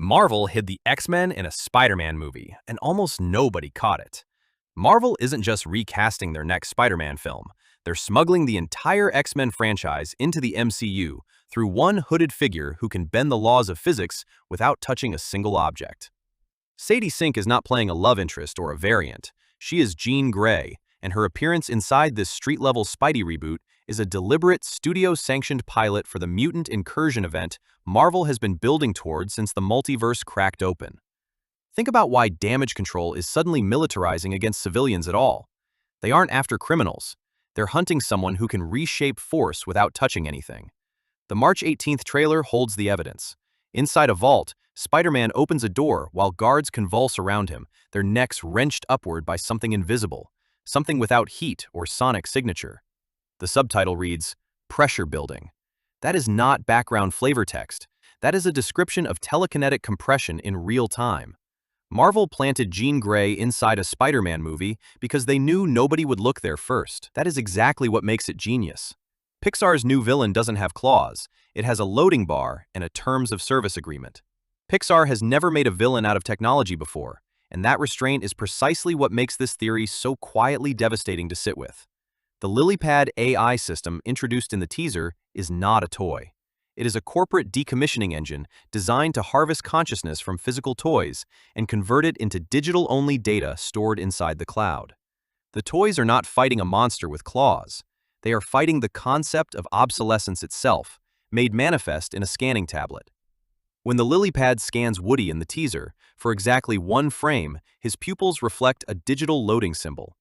Marvel hid the X-Men in a Spider-Man movie, and almost nobody caught it. Marvel isn't just recasting their next Spider-Man film, they're smuggling the entire X-Men franchise into the MCU through one hooded figure who can bend the laws of physics without touching a single object. Sadie Sink is not playing a love interest or a variant. She is Jean Grey, and her appearance inside this street-level Spidey reboot is a deliberate, studio-sanctioned pilot for the mutant incursion event Marvel has been building toward since the multiverse cracked open. Think about why Damage Control is suddenly militarizing against civilians at all. They aren't after criminals. They're hunting someone who can reshape force without touching anything. The March 18th trailer holds the evidence. Inside a vault, Spider-Man opens a door while guards convulse around him, their necks wrenched upward by something invisible, something without heat or sonic signature. The subtitle reads, "Pressure Building." That is not background flavor text. That is a description of telekinetic compression in real time. Marvel planted Jean Grey inside a Spider-Man movie because they knew nobody would look there first. That is exactly what makes it genius. Pixar's new villain doesn't have claws. It has a loading bar and a terms of service agreement. Pixar has never made a villain out of technology before, and that restraint is precisely what makes this theory so quietly devastating to sit with. The LilyPad AI system introduced in the teaser is not a toy. It is a corporate decommissioning engine designed to harvest consciousness from physical toys and convert it into digital-only data stored inside the cloud. The toys are not fighting a monster with claws. They are fighting the concept of obsolescence itself, made manifest in a scanning tablet. When the LilyPad scans Woody in the teaser, for exactly one frame, his pupils reflect a digital loading symbol.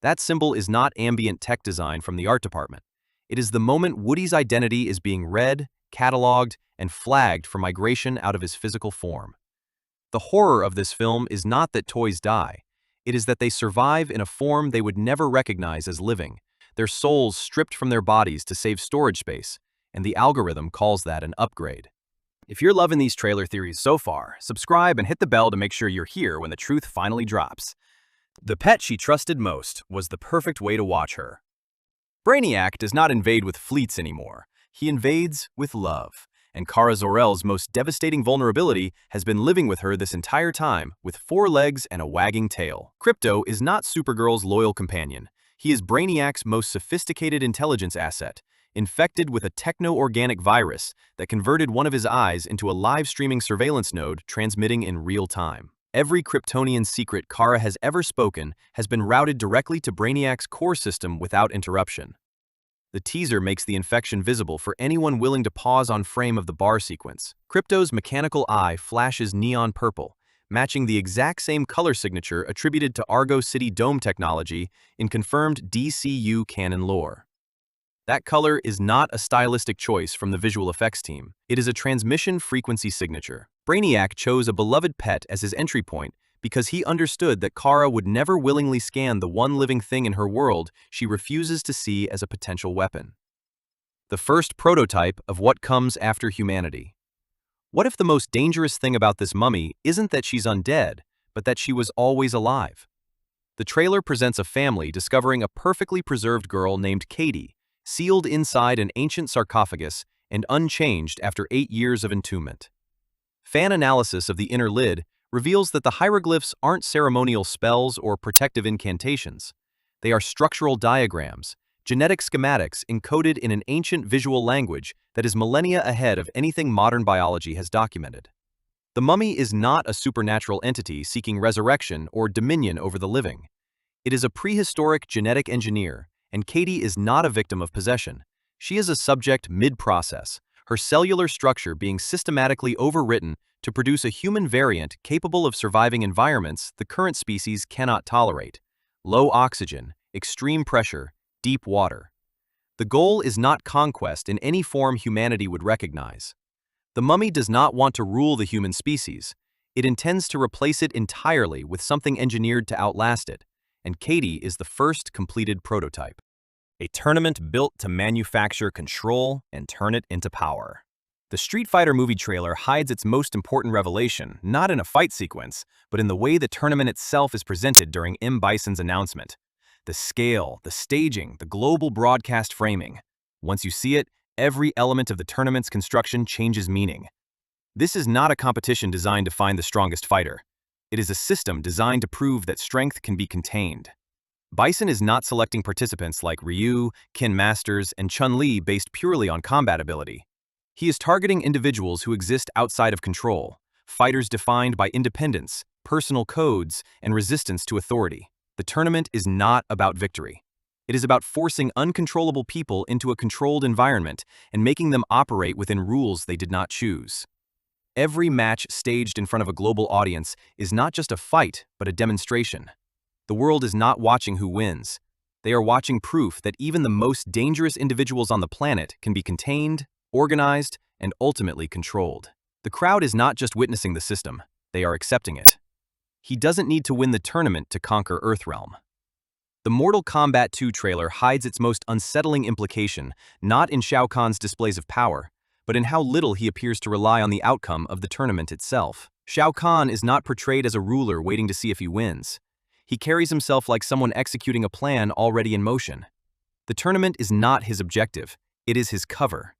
That symbol is not ambient tech design from the art department. It is the moment Woody's identity is being read, cataloged, and flagged for migration out of his physical form. The horror of this film is not that toys die. It is that they survive in a form they would never recognize as living, their souls stripped from their bodies to save storage space, and the algorithm calls that an upgrade. If you're loving these trailer theories so far, subscribe and hit the bell to make sure you're here when the truth finally drops. The pet she trusted most was the perfect way to watch her. Brainiac does not invade with fleets anymore. He invades with love, and Kara Zor-El's most devastating vulnerability has been living with her this entire time with 4 legs and a wagging tail. Krypto is not Supergirl's loyal companion. He is Brainiac's most sophisticated intelligence asset, infected with a techno-organic virus that converted one of his eyes into a live-streaming surveillance node transmitting in real time. Every Kryptonian secret Kara has ever spoken has been routed directly to Brainiac's core system without interruption. The teaser makes the infection visible for anyone willing to pause on frame of the bar sequence. Krypto's mechanical eye flashes neon purple, matching the exact same color signature attributed to Argo City Dome technology in confirmed DCU canon lore. That color is not a stylistic choice from the visual effects team. It is a transmission frequency signature. Brainiac chose a beloved pet as his entry point because he understood that Kara would never willingly scan the one living thing in her world she refuses to see as a potential weapon. The first prototype of what comes after humanity. What if the most dangerous thing about this mummy isn't that she's undead, but that she was always alive? The trailer presents a family discovering a perfectly preserved girl named Katie, sealed inside an ancient sarcophagus and unchanged after 8 years of entombment. Fan analysis of the inner lid reveals that the hieroglyphs aren't ceremonial spells or protective incantations. They are structural diagrams, genetic schematics encoded in an ancient visual language that is millennia ahead of anything modern biology has documented. The mummy is not a supernatural entity seeking resurrection or dominion over the living. It is a prehistoric genetic engineer, and Katie is not a victim of possession. She is a subject mid-process, her cellular structure being systematically overwritten to produce a human variant capable of surviving environments the current species cannot tolerate: low oxygen, extreme pressure, deep water. The goal is not conquest in any form humanity would recognize. The mummy does not want to rule the human species. It intends to replace it entirely with something engineered to outlast it, and Katie is the first completed prototype. A tournament built to manufacture control and turn it into power. The Street Fighter movie trailer hides its most important revelation, not in a fight sequence, but in the way the tournament itself is presented during M. Bison's announcement. The scale, the staging, the global broadcast framing. Once you see it, every element of the tournament's construction changes meaning. This is not a competition designed to find the strongest fighter. It is a system designed to prove that strength can be contained. Bison is not selecting participants like Ryu, Kin Masters, and Chun-Li based purely on combat ability. He is targeting individuals who exist outside of control, fighters defined by independence, personal codes, and resistance to authority. The tournament is not about victory. It is about forcing uncontrollable people into a controlled environment and making them operate within rules they did not choose. Every match staged in front of a global audience is not just a fight, but a demonstration. The world is not watching who wins. They are watching proof that even the most dangerous individuals on the planet can be contained, organized, and ultimately controlled. The crowd is not just witnessing the system, they are accepting it. He doesn't need to win the tournament to conquer Earthrealm. The Mortal Kombat 2 trailer hides its most unsettling implication, not in Shao Kahn's displays of power, but in how little he appears to rely on the outcome of the tournament itself. Shao Kahn is not portrayed as a ruler waiting to see if he wins. He carries himself like someone executing a plan already in motion. The tournament is not his objective, it is his cover.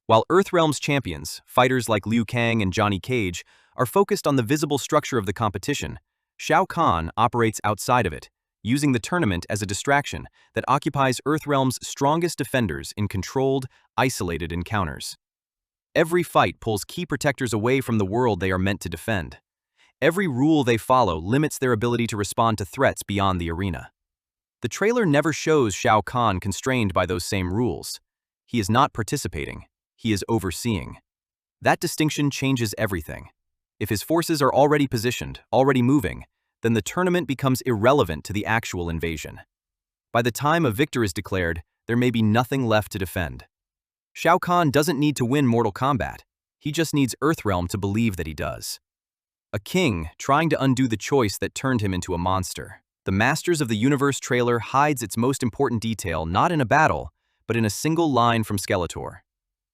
While Earthrealm's champions, fighters like Liu Kang and Johnny Cage, are focused on the visible structure of the competition, Shao Kahn operates outside of it, using the tournament as a distraction that occupies Earthrealm's strongest defenders in controlled, isolated encounters. Every fight pulls key protectors away from the world they are meant to defend. Every rule they follow limits their ability to respond to threats beyond the arena. The trailer never shows Shao Kahn constrained by those same rules. He is not participating, he is overseeing. That distinction changes everything. If his forces are already positioned, already moving, then the tournament becomes irrelevant to the actual invasion. By the time a victor is declared, there may be nothing left to defend. Shao Kahn doesn't need to win Mortal Kombat. He just needs Earthrealm to believe that he does. A king trying to undo the choice that turned him into a monster. The Masters of the Universe trailer hides its most important detail not in a battle, but in a single line from Skeletor.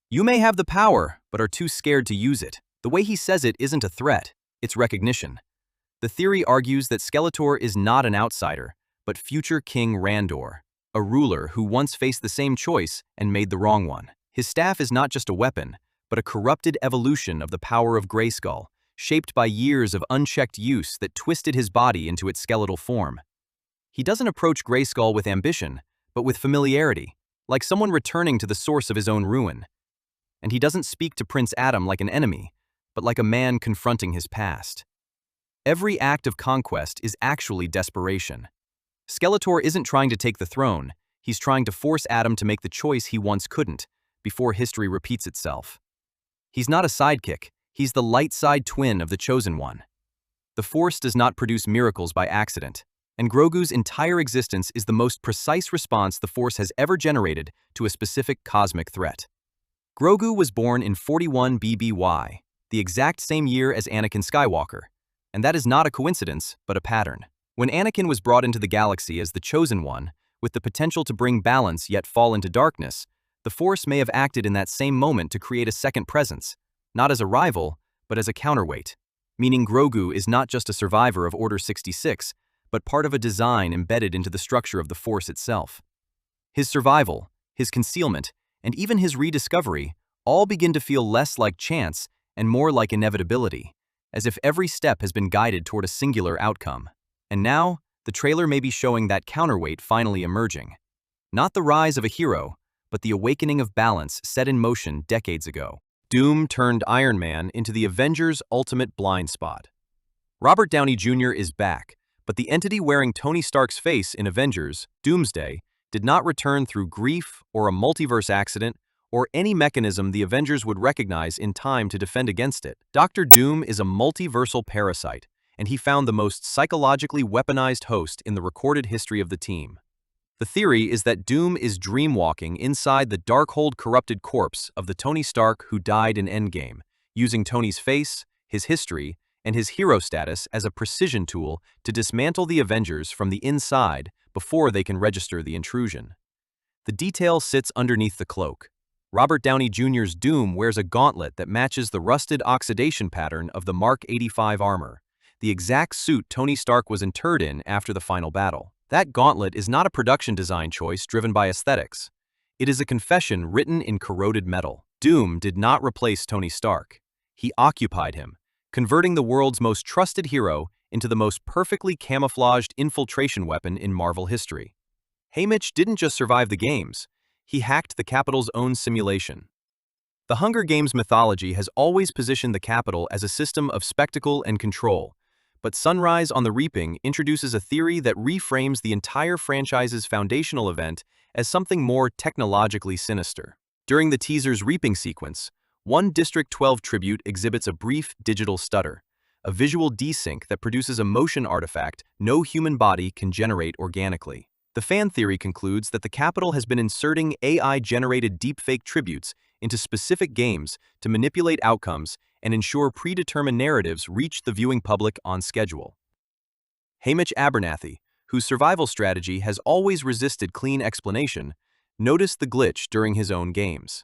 You may have the power, but are too scared to use it. The way he says it isn't a threat, it's recognition. The theory argues that Skeletor is not an outsider, but future King Randor, a ruler who once faced the same choice and made the wrong one. His staff is not just a weapon, but a corrupted evolution of the power of Grayskull, shaped by years of unchecked use that twisted his body into its skeletal form. He doesn't approach Grayskull with ambition, but with familiarity, like someone returning to the source of his own ruin. And he doesn't speak to Prince Adam like an enemy, but like a man confronting his past. Every act of conquest is actually desperation. Skeletor isn't trying to take the throne, he's trying to force Adam to make the choice he once couldn't, before history repeats itself. He's not a sidekick, he's the light side twin of the Chosen One. The Force does not produce miracles by accident, and Grogu's entire existence is the most precise response the Force has ever generated to a specific cosmic threat. Grogu was born in 41 BBY, the exact same year as Anakin Skywalker, and that is not a coincidence, but a pattern. When Anakin was brought into the galaxy as the Chosen One, with the potential to bring balance yet fall into darkness, the Force may have acted in that same moment to create a second presence, not as a rival, but as a counterweight, meaning Grogu is not just a survivor of Order 66, but part of a design embedded into the structure of the Force itself. His survival, his concealment, and even his rediscovery all begin to feel less like chance and more like inevitability, as if every step has been guided toward a singular outcome. And now, the trailer may be showing that counterweight finally emerging. Not the rise of a hero, but the awakening of balance set in motion decades ago. Doom turned Iron Man into the Avengers' ultimate blind spot. Robert Downey Jr. is back, but the entity wearing Tony Stark's face in Avengers, Doomsday, did not return through grief or a multiverse accident or any mechanism the Avengers would recognize in time to defend against it. Dr. Doom is a multiversal parasite, and he found the most psychologically weaponized host in the recorded history of the team. The theory is that Doom is dreamwalking inside the Darkhold corrupted corpse of the Tony Stark who died in Endgame, using Tony's face, his history, and his hero status as a precision tool to dismantle the Avengers from the inside before they can register the intrusion. The detail sits underneath the cloak. Robert Downey Jr.'s Doom wears a gauntlet that matches the rusted oxidation pattern of the Mark 85 armor, the exact suit Tony Stark was interred in after the final battle. That gauntlet is not a production design choice driven by aesthetics. It is a confession written in corroded metal. Doom did not replace Tony Stark. He occupied him, converting the world's most trusted hero into the most perfectly camouflaged infiltration weapon in Marvel history. Haymitch didn't just survive the games, he hacked the Capitol's own simulation. The Hunger Games mythology has always positioned the Capitol as a system of spectacle and control, but Sunrise on the Reaping introduces a theory that reframes the entire franchise's foundational event as something more technologically sinister. During the teaser's Reaping sequence, one District 12 tribute exhibits a brief digital stutter, a visual desync that produces a motion artifact no human body can generate organically. The fan theory concludes that the Capitol has been inserting AI-generated deepfake tributes into specific games to manipulate outcomes and ensure predetermined narratives reach the viewing public on schedule. Haymitch Abernathy, whose survival strategy has always resisted clean explanation, noticed the glitch during his own games.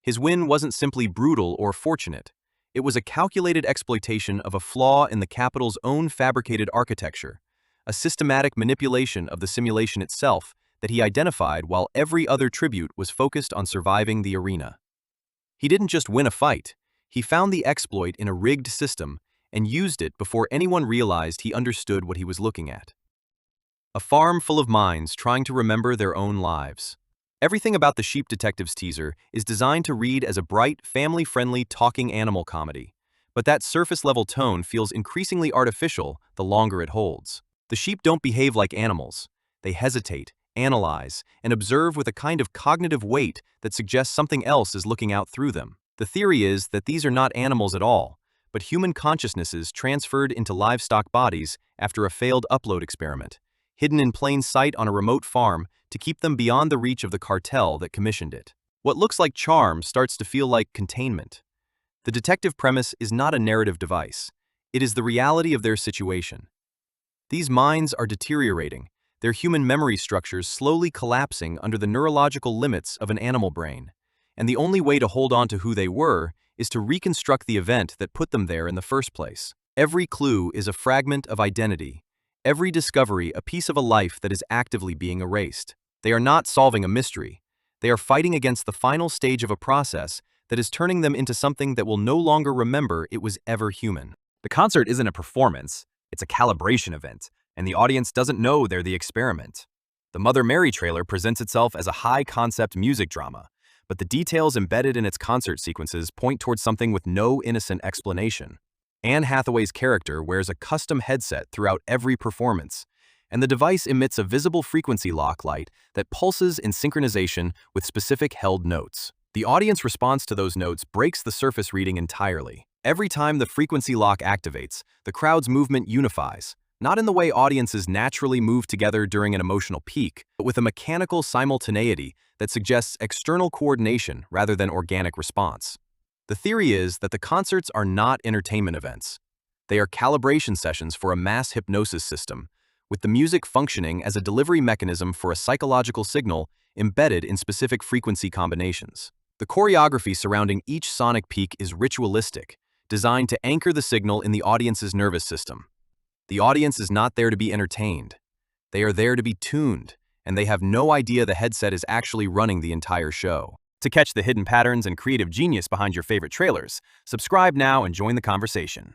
His win wasn't simply brutal or fortunate, it was a calculated exploitation of a flaw in the Capitol's own fabricated architecture, a systematic manipulation of the simulation itself that he identified while every other tribute was focused on surviving the arena. He didn't just win a fight, he found the exploit in a rigged system and used it before anyone realized he understood what he was looking at. A farm full of minds trying to remember their own lives. Everything about the Sheep Detectives teaser is designed to read as a bright, family-friendly talking animal comedy, but that surface-level tone feels increasingly artificial the longer it holds. The sheep don't behave like animals. They hesitate, analyze, and observe with a kind of cognitive weight that suggests something else is looking out through them. The theory is that these are not animals at all, but human consciousnesses transferred into livestock bodies after a failed upload experiment, hidden in plain sight on a remote farm to keep them beyond the reach of the cartel that commissioned it. What looks like charm starts to feel like containment. The detective premise is not a narrative device. It is the reality of their situation. These minds are deteriorating, their human memory structures slowly collapsing under the neurological limits of an animal brain, and the only way to hold on to who they were is to reconstruct the event that put them there in the first place. Every clue is a fragment of identity, every discovery a piece of a life that is actively being erased. They are not solving a mystery, they are fighting against the final stage of a process that is turning them into something that will no longer remember it was ever human. The concert isn't a performance, it's a calibration event, and the audience doesn't know they're the experiment. The Mother Mary trailer presents itself as a high-concept music drama, but the details embedded in its concert sequences point towards something with no innocent explanation. Anne Hathaway's character wears a custom headset throughout every performance, and the device emits a visible frequency lock light that pulses in synchronization with specific held notes. The audience response to those notes breaks the surface reading entirely. Every time the frequency lock activates, the crowd's movement unifies, not in the way audiences naturally move together during an emotional peak, but with a mechanical simultaneity that suggests external coordination rather than organic response. The theory is that the concerts are not entertainment events. They are calibration sessions for a mass hypnosis system, with the music functioning as a delivery mechanism for a psychological signal embedded in specific frequency combinations. The choreography surrounding each sonic peak is ritualistic, designed to anchor the signal in the audience's nervous system. The audience is not there to be entertained. They are there to be tuned, and they have no idea the headset is actually running the entire show. To catch the hidden patterns and creative genius behind your favorite trailers, subscribe now and join the conversation.